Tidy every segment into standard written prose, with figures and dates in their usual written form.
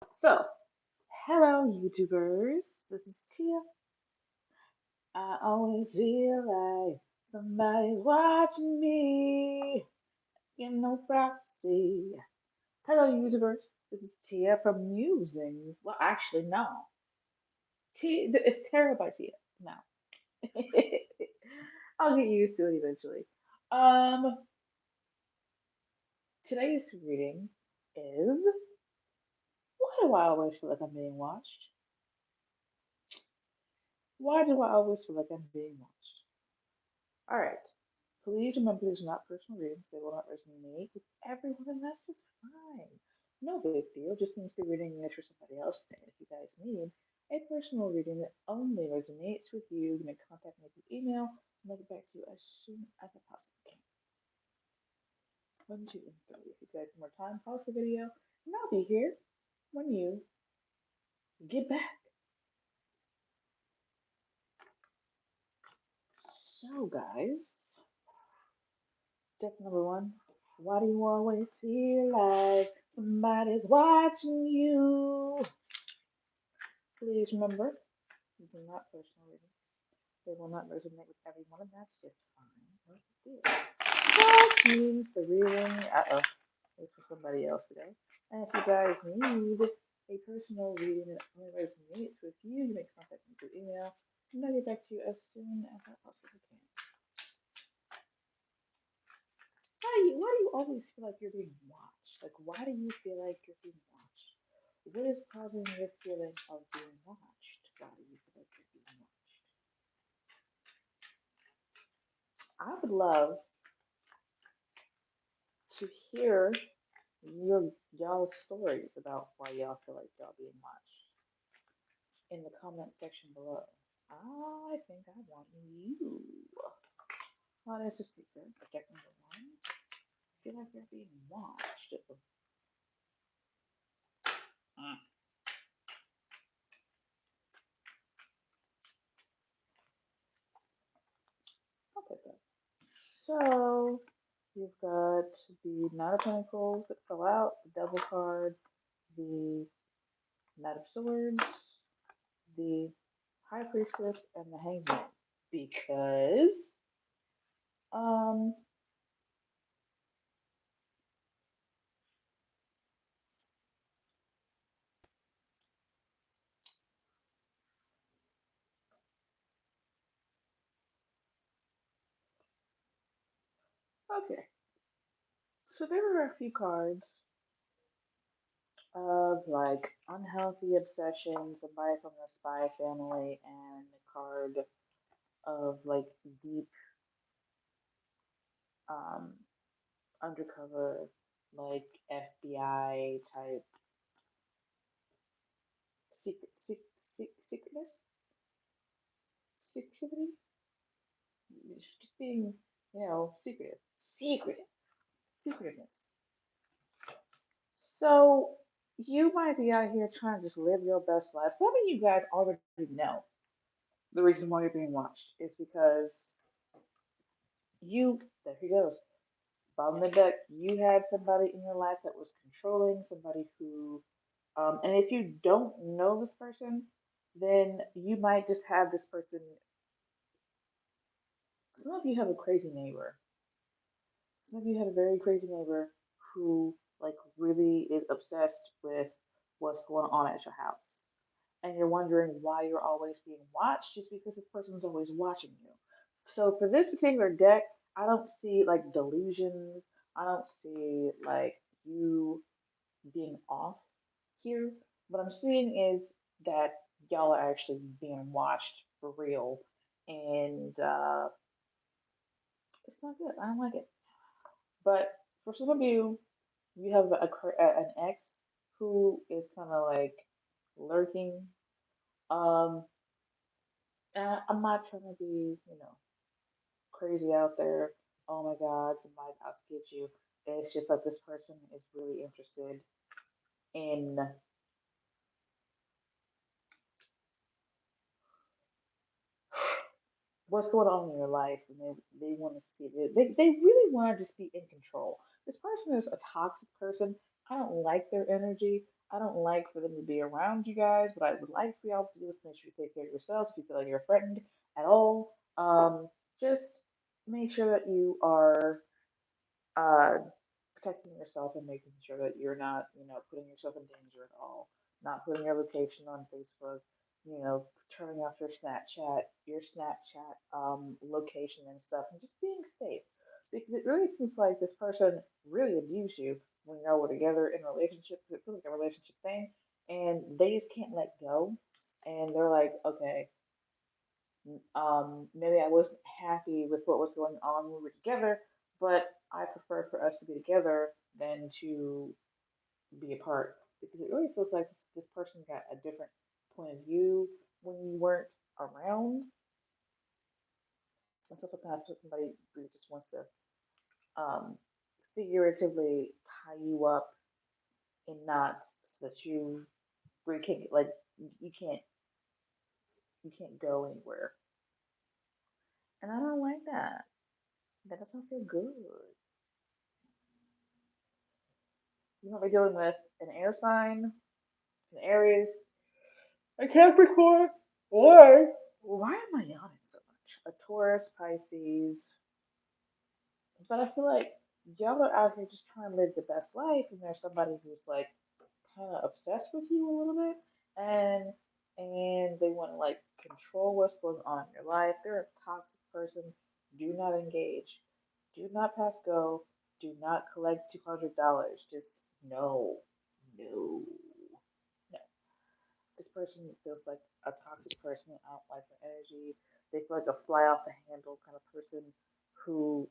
So, hello, YouTubers. This is Tia. I always feel like somebody's watching me in no privacy. Hello, YouTubers. This is Tia from Musings. Well, actually, no. Tia, it's Tara by Tia. No. I'll get used to it eventually. Um, Today's reading is Why do I always feel like I'm being watched? Why do I always feel like I'm being watched? All right. Please remember these are not personal readings. They will not resonate with everyone, and that's just fine. No big deal. Just means the reading is for somebody else. And if you guys need a personal reading that only resonates with you, you can contact me through email, and I'll get back to you as soon as I possibly can. One, two, and three. If you guys need more time, pause the video, and I'll be here when you get back. So, guys, step number one. Why do you always feel like somebody's watching you? Please remember, these are not personal readings. They will not resonate with everyone, and that's just fine. No big deal. That means the reading, is for somebody else today. And if you guys need a personal reading that only resonates with you, you may contact me through email, and I'll get back to you as soon as I possibly can. Why do you always feel like you're being watched? Like, why do you feel like you're being watched? What is causing your feeling of being watched? Why do you feel like you're being watched? I would love to hear y'all's stories about why y'all feel like y'all being watched in the comment section below. I think I want you. Well, that's a secret. Step number one. Feel like you're being watched. Mm, I'll take that. So you've got the Knight of Pentacles that fell out, the Devil card, the Knight of Swords, the High Priestess, and the Hangman. Because, um, okay. So there were a few cards of like unhealthy obsessions, somebody from the spy family, and a card of like deep um, undercover, like FBI type secretness, secretivity, just being, secretiveness. So you might be out here trying to just live your best life. Some of you guys already know the reason why you're being watched is because there he goes, bottom of the deck, you had somebody in your life that was controlling, somebody who, and if you don't know this person, then you might just have this person. Some of you have a crazy neighbor. Some of you have a very crazy neighbor who like really is obsessed with what's going on at your house. And you're wondering why you're always being watched, just because this person's always watching you. So for this particular deck, I don't see like delusions. I don't see like you being off here. What I'm seeing is that y'all are actually being watched for real. And it's not good. I don't like it. But for some of you, you have an ex who is kind of like lurking. Um, I'm not trying to be, crazy out there. Oh my God, somebody's out to get you. It's just like this person is really interested in what's going on in your life, and they want to see it. They really want to just be in control. This person is a toxic person. I don't like their energy. I don't like for them to be around you guys. What I would like for y'all to do is make sure you take care of yourselves if you feel like you're a friend at all. Just make sure that you are uh, protecting yourself and making sure that you're not, putting yourself in danger at all. Not putting your location on Facebook, turning off your Snapchat location and stuff, and just being safe. Because it really seems like this person really abused you when y'all were together in a relationship. 'Cause it feels like a relationship thing, and they just can't let go. And they're like, okay, maybe I wasn't happy with what was going on when we were together, but I prefer for us to be together than to be apart because it really feels like this person got a different point of view when you weren't around. And so sometimes somebody really just wants to um, figuratively tie you up in knots so that you really can't like you can't you can't go anywhere. And I don't like that. That doesn't feel good. You might be dealing with an air sign, an Aries, a Capricorn, or why am I yawning so much? A Taurus, Pisces. But I feel like y'all are out here just trying to live the best life, and there's somebody who's like kind of obsessed with you a little bit, and they want to like control what's going on in your life. They're a toxic person. Do not engage. Do not pass go. Do not collect $200. Just no, no, no. This person feels like a toxic person. I don't like their energy. They feel like a fly off the handle kind of person who,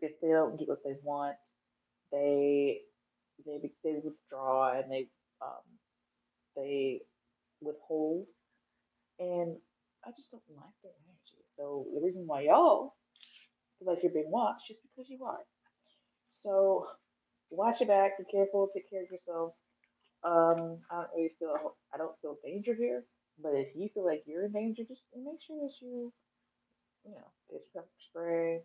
if they don't get what they want, they they withdraw and um, they withhold. And I just don't like their energy. So the reason why y'all feel like you're being watched is because you are. So watch your back. Be careful. Take care of yourselves. I don't feel danger here, but if you feel like you're in danger, just make sure that get your pepper spray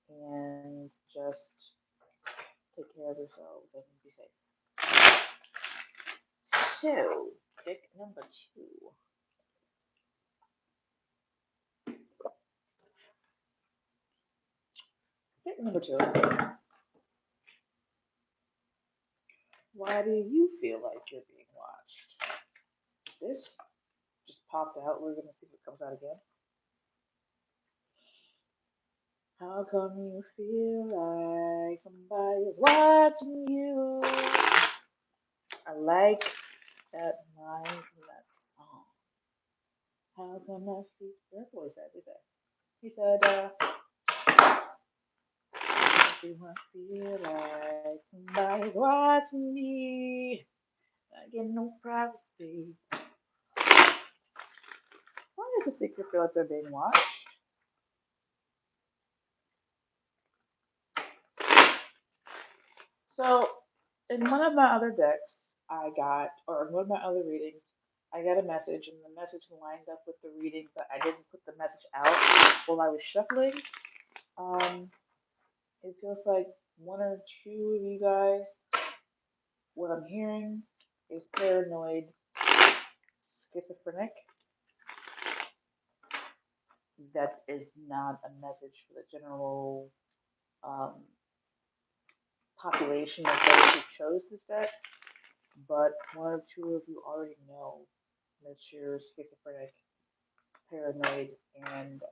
and just take care of yourselves and be safe. So, pick number two. Pick number two. Why do you feel like you're being watched? This just popped out. We're gonna see if it comes out again. How come you feel like somebody's watching you? I like that line from that song. How come I feel? That's what he said. He said, do I feel like somebody's watching me? I get no privacy. Why does the secret feel like they're being watched? So, in one of my other decks, or in one of my other readings, I got a message, and the message lined up with the reading, but I didn't put the message out while I was shuffling. Um, it feels like one or two of you guys, what I'm hearing is paranoid, schizophrenic. That is not a message for the general um, population of those who chose this deck, but one or two of you already know that you're schizophrenic, paranoid, and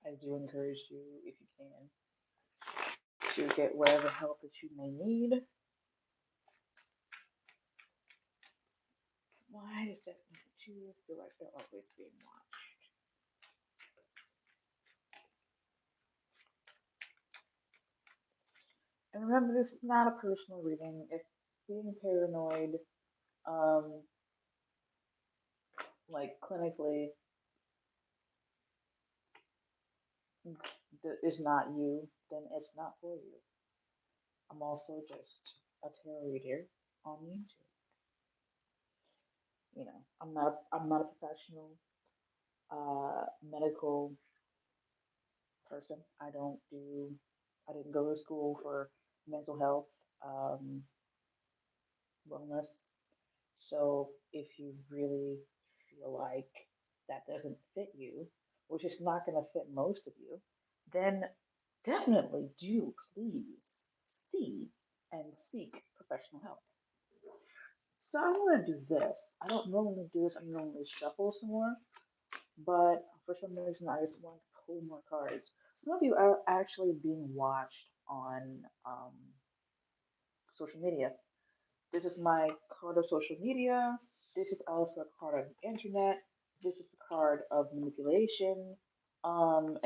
I do encourage you, if you can, to get whatever help that you may need. Why does that number two feel like they're always being watched? And remember, this is not a personal reading. If being paranoid, um, like clinically, is not you, then it's not for you. I'm also just a tarot reader on YouTube. I'm not a professional medical person. I don't do I didn't go to school for mental health, um, wellness. So if you really feel like that doesn't fit you, which is not going to fit most of you, then definitely do please see and seek professional help. So I'm going to do this. I don't normally do this. I normally shuffle some more, but for some reason I just want to pull more cards. Some of you are actually being watched on social media. This is my card of social media. This is also a card of the internet. This is a card of manipulation. And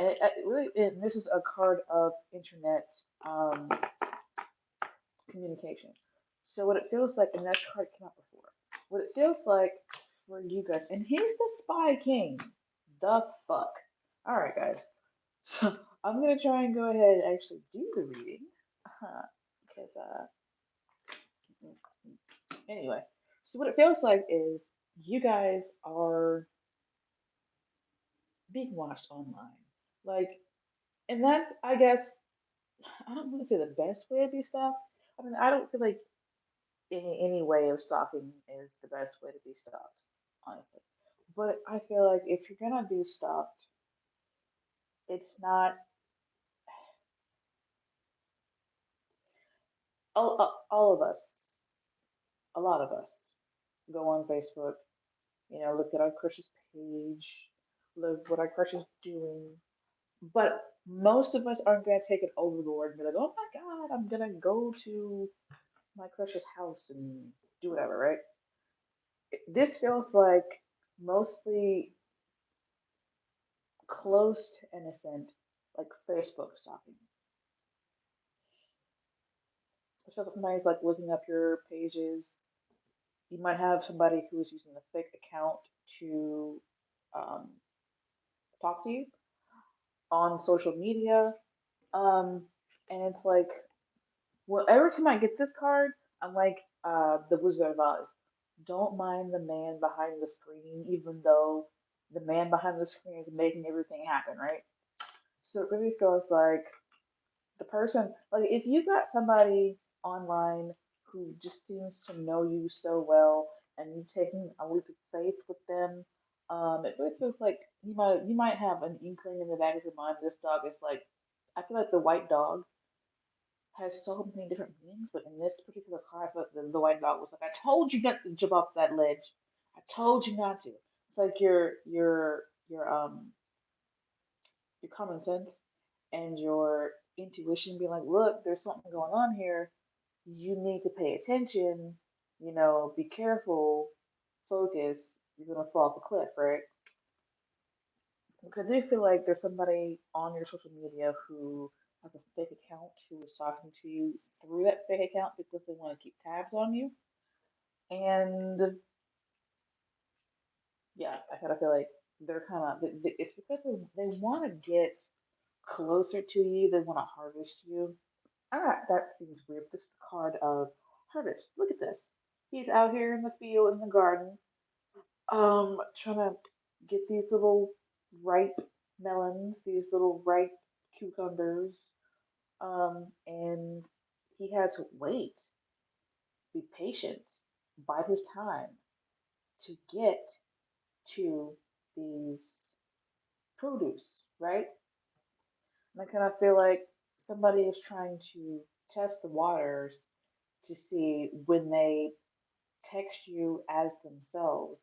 this is a card of internet um, communication. So what it feels like, and that card came out before. What it feels like for you guys, and here's the Spy King. The fuck. All right, guys. So I'm gonna try and go ahead and actually do the reading, because anyway. So what it feels like is you guys are being watched online, like, and that's, I guess, I don't want to say the best way to be stalked. I mean, I don't feel like any way of stalking is the best way to be stalked, honestly. But I feel like if you're gonna be stalked, it's not all of us, a lot of us, go on Facebook, look at our crush's page, look what our crush is doing. But most of us aren't gonna take it overboard and be like, oh my God, I'm gonna go to my crush's house and do whatever, right? This feels like mostly close to innocent, like Facebook stalking. Especially if somebody's like looking up your pages. You might have somebody who's using a fake account to um, talk to you on social media. Um, and it's like, well, every time I get this card, I'm like the Wizard of Oz. Don't mind the man behind the screen, even though the man behind the screen is making everything happen, right? So it really feels like the person, like if you got somebody online who just seems to know you so well and you taking a leap of faith with them, it really feels like you might have an inkling in the back of your mind. This dog is like, I feel like the white dog has so many different meanings, but in this particular card, I feel like the white dog was like, I told you not to jump off that ledge. I told you not to. It's like your common sense and your intuition being like, look, there's something going on here. You need to pay attention, be careful, focus. You're gonna fall off a cliff, right? Because I do feel like there's somebody on your social media who has a fake account who is talking to you through that fake account because they want to keep tabs on you. And yeah, I kind of feel like they're kind of, it's because they want to get closer to you, they want to harvest you. Ah, that seems weird. This is the card of harvest. Look at this. He's out here in the field, in the garden, trying to get these little ripe melons, these little ripe cucumbers, and he had to wait, be patient, bide his time to get to these produce, right? And I kind of feel like somebody is trying to test the waters to see when they text you as themselves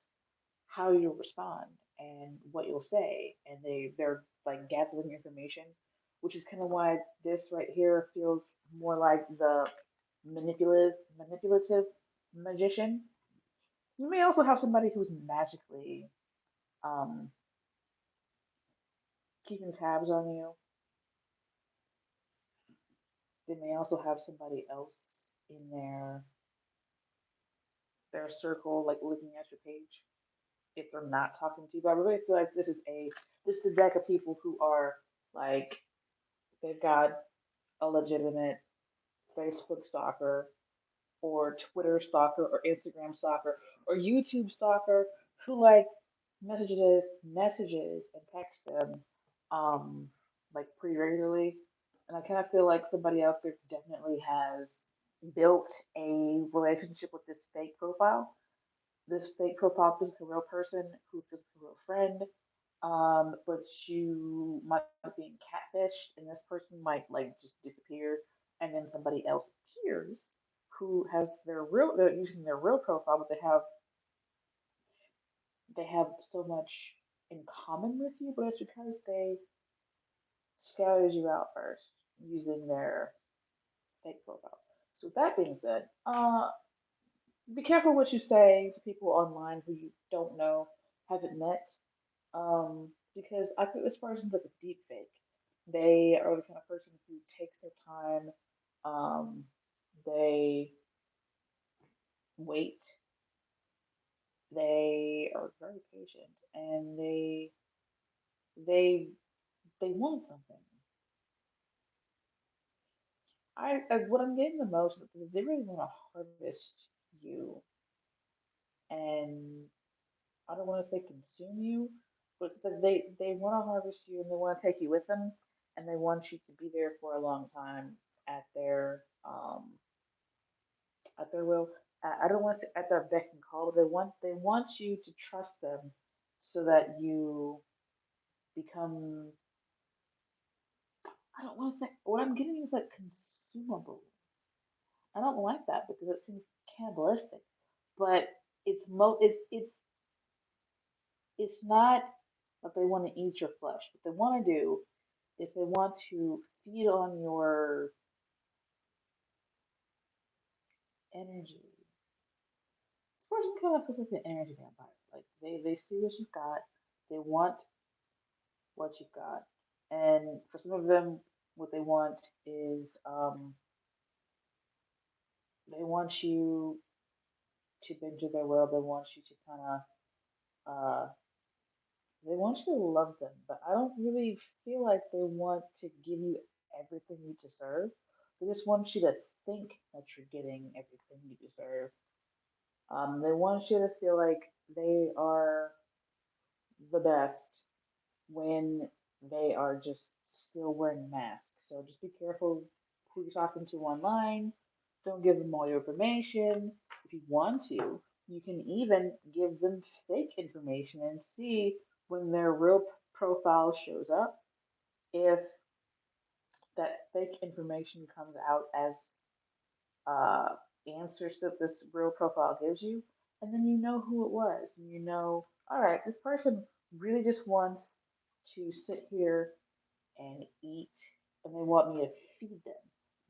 how you'll respond and what you'll say, and they're like gathering information, which is kind of why this right here feels more like the manipulative magician. You may also have somebody who's magically um, keeping tabs on you. They may also have somebody else in their circle, like looking at your page if they're not talking to you. But I really feel like this is a deck of people who are like they've got a legitimate Facebook stalker or Twitter stalker or Instagram stalker or YouTube stalker who like messages and texts them um like pretty regularly. And I kind of feel like somebody out there definitely has built a relationship with this fake profile. This fake profile feels like a real person who feels like a real friend. But you might be being catfished, and this person might like just disappear, and then somebody else appears who has they're using their real profile, but they have so much in common with you, but it's because they scouted you out first using their fake profile. So with that being said, be careful what you say to people online who you don't know, haven't met, because I think this person's like a deep fake. They are the kind of person who takes their time. Um, they wait. They are very patient, and they they want something. What I'm getting the most is that they really want to harvest you, and I don't want to say consume you, but it's that they want to harvest you and they want to take you with them, and they want you to be there for a long time at their will. I don't want to say at their beck and call, but they want you to trust them so that you become. I don't want to say what I'm getting is like consumable. I don't like that because it seems cannibalistic, but it's not that they want to eat your flesh. What they want to do is they want to feed on your energy. This person kind of feels like an energy vampire. Like they see what you've got, they want what you've got, and for some of them, what they want is they want you to bend to their will. They want you to kind of they want you to love them, but I don't really feel like they want to give you everything you deserve. They just want you to think that you're getting everything you deserve. They want you to feel like they are the best when they are just still wearing masks. So just be careful who you're talking to online. Don't give them all your information. If you want to, you can even give them fake information and see when their real profile shows up if that fake information comes out as uh, answers that this real profile gives you, and then you know who it was, and you know, all right, this person really just wants to sit here and eat, and they want me to feed them,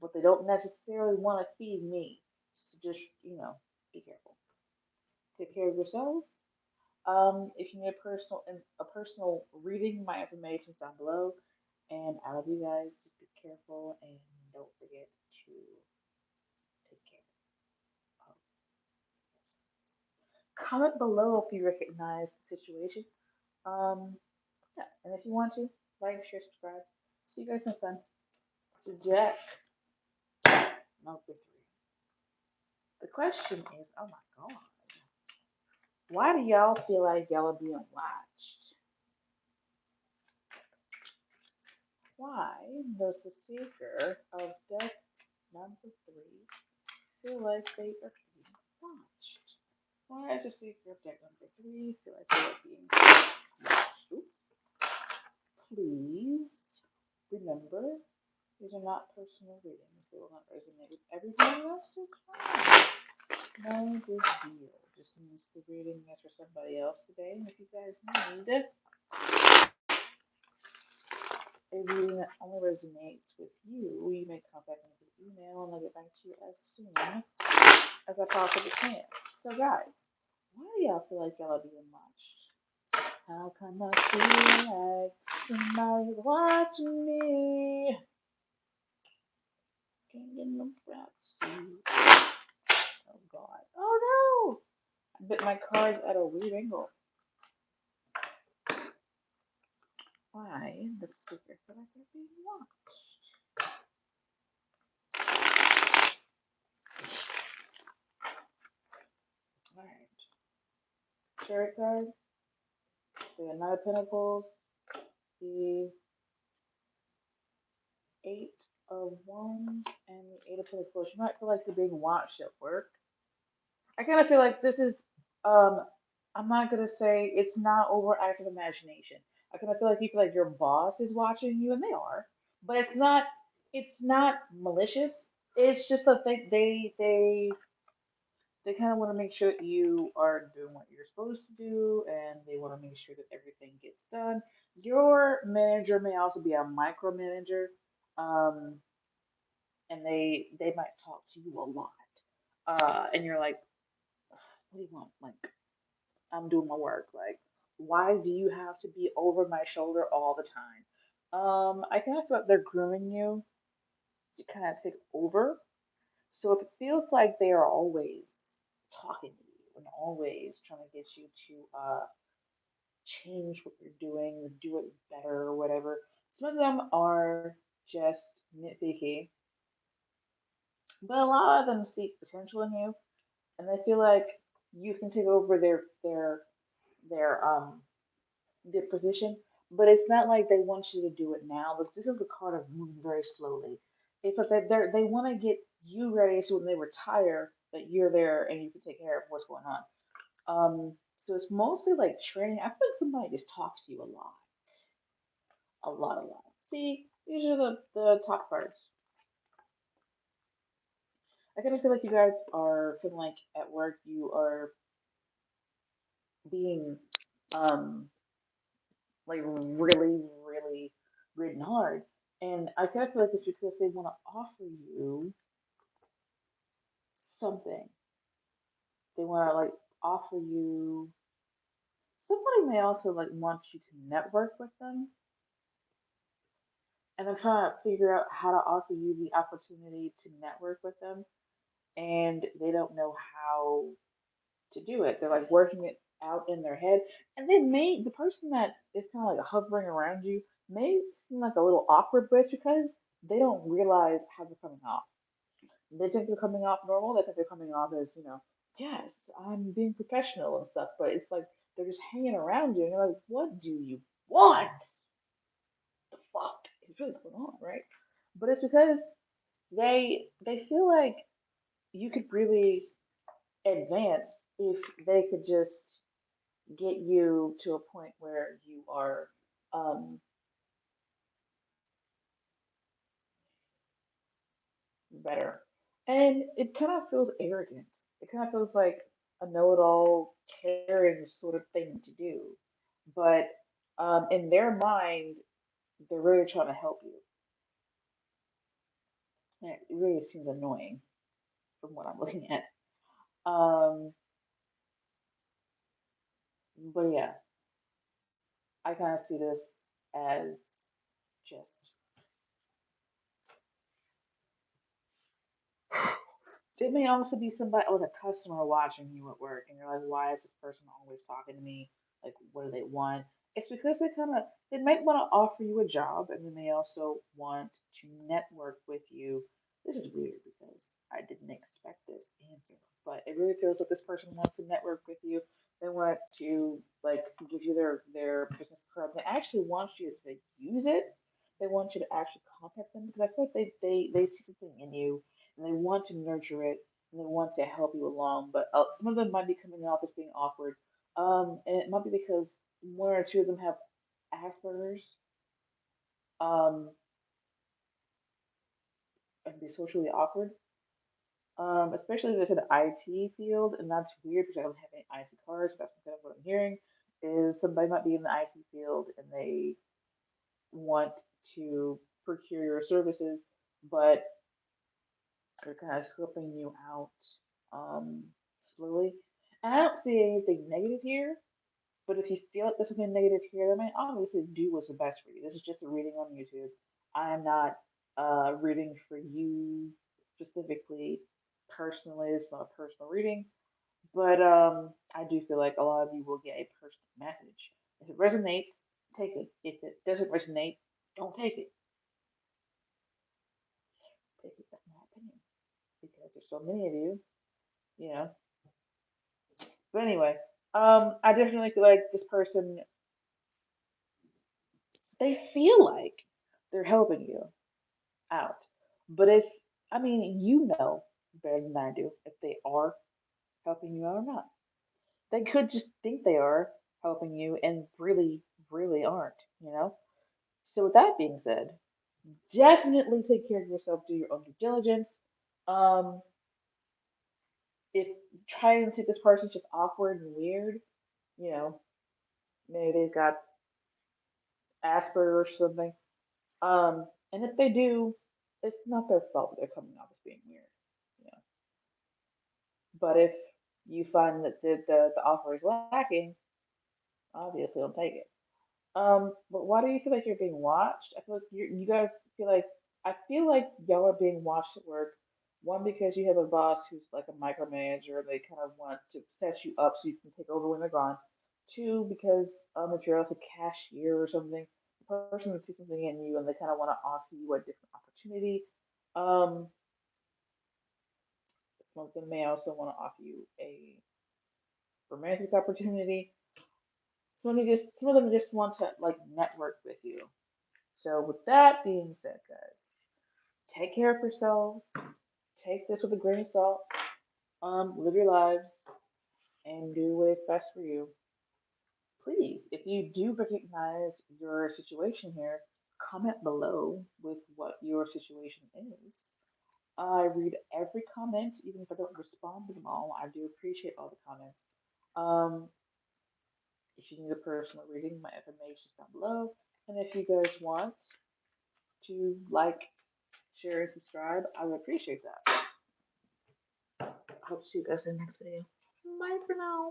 but they don't necessarily want to feed me. So just be careful. Take care of yourselves. If you need a personal reading, my information is down below, and I love you guys. Just be careful and don't forget to take care of yourselves. Comment below if you recognize the situation. Um, yeah, and if you want to, like, share, subscribe. See you guys next time. So Jack, number three. The question is, oh my god, why do y'all feel like y'all are being watched? Why does the seeker of death number three feel like they are being watched? Why does the seeker of death number three feel like they are being watched? Oops. Please remember, these are not personal readings. They will not resonate with everyone else. No big deal. Just means the reading is for somebody else today. And if you guys need a reading that only resonates with you, you may contact me through email and I'll get back to you as soon as I possibly can. So, guys, why do y'all feel like y'all are being watched? How come I feel like somebody's watching me? Can't get no suit. Oh, God. Oh, no! I bit my cards at a weird angle. Why the secret feel like they're being watched? Alright. Tarot card, the Knight of Pentacles, the Eight of Wands and the Eight of Pentacles. You might feel like you're being watched at work. I kind of feel like this is, um, I'm not gonna say it's not overactive imagination. I kind of feel like you feel like your boss is watching you, and they are, but it's not malicious. It's just that they kind of want to make sure that you are doing what you're supposed to do, and they want to make sure that everything gets done. Your manager may also be a micromanager, um, and they might talk to you a lot, and you're like, what do you want? Like, I'm doing my work. Like, why do you have to be over my shoulder all the time? I kind of feel like they're grooming you to kind of take over. So if it feels like they are always talking to you and always trying to get you to change what you're doing or do it better or whatever, some of them are just nitpicky, but a lot of them see potential in you, and they feel like you can take over their their position, but it's not like they want you to do it now. But this is the card of moving very slowly. It's like they want to get you ready so when they retire that you're there and you can take care of what's going on. So it's mostly like training. I feel like somebody just talks to you a lot, a lot, a lot. See, these are the top cards. I kind of feel like you guys are feeling like at work you are being um like really ridden hard. And I kind of feel like it's because they want to offer you something. They want to like offer you. Somebody may also like want you to network with them, and they're trying to figure out how to offer you the opportunity to network with them, and they don't know how to do it. They're like working it out in their head, and they may the person that is kind of like hovering around you may seem like a little awkward, but it's because they don't realize how they're coming off. They think they're coming off normal. They think they're coming off as, yes, I'm being professional and stuff. But it's like they're just hanging around you, and you're like, what do you want? The fuck is really going on, right? But it's because they feel like you could really advance if they could just get you to a point where you are um, better. And it kind of feels arrogant. It kind of feels like a know-it-all, caring sort of thing to do. But in their mind, they're really trying to help you. And it really seems annoying from what I'm looking at. Um, but yeah, I kind of see this as just it may also be somebody like a customer watching you at work, and you're like, why is this person always talking to me? Like, what do they want? It's because they might want to offer you a job, and then they also want to network with you. This is weird because I didn't expect this answer, but it really feels like this person wants to network with you. They want to like give you their business card. They actually want you to use it. They want you to actually contact them because I feel like they see something in you and they want to nurture it and they want to help you along. But some of them might be coming off as being awkward, and it might be because one or two of them have Asperger's, um, and be socially awkward. Especially if it's an IT field, and that's weird because I don't have any IT cards. That's kind of what I'm hearing. Is somebody might be in the IT field and they want to procure your services, but they're kind of scoping you out um, slowly. And I don't see anything negative here, but if you feel like there's something negative here, then I obviously do what's the best for you. This is just a reading on YouTube. I am not reading for you specifically, personally. It's not a personal reading, but I do feel like a lot of you will get a personal message. If it resonates, take it. If it doesn't resonate, don't take it. Take it. That's my opinion because there's so many of you, you know. But anyway, I definitely feel like this person, they feel like they're helping you. out. But if, I mean, you know better than I do if they are helping you out or not. They could just think they are helping you and really aren't, you know? So with that being said, definitely take care of yourself, do your own due diligence. Um, if trying to this person's just awkward and weird, you know, maybe they've got Asperger's or something. And if they do, it's not their fault that they're coming off as being weird. You know. But if you find that the offer is lacking, obviously don't take it. But why do you feel like you're being watched? I feel like you guys feel like I feel like y'all are being watched at work. One, because you have a boss who's like a micromanager, and they kind of want to set you up so you can take over when they're gone. Two, because if you're like a cashier or something, the person would see something in you and they kind of want to offer you a different opportunity. Um, some of them may also want to offer you a romantic opportunity. Some of them just want to like network with you. So with that being said, guys, take care of yourselves. Take this with a grain of salt. Live your lives and do what is best for you. Please, if you do recognize your situation here, comment below with what your situation is. I read every comment, even if I don't respond to them all. I do appreciate all the comments. Um, if you need a personal reading, my information is down below. And if you guys want to like, share, and subscribe, I would appreciate that. I hope to see you guys in the next video. Bye for now.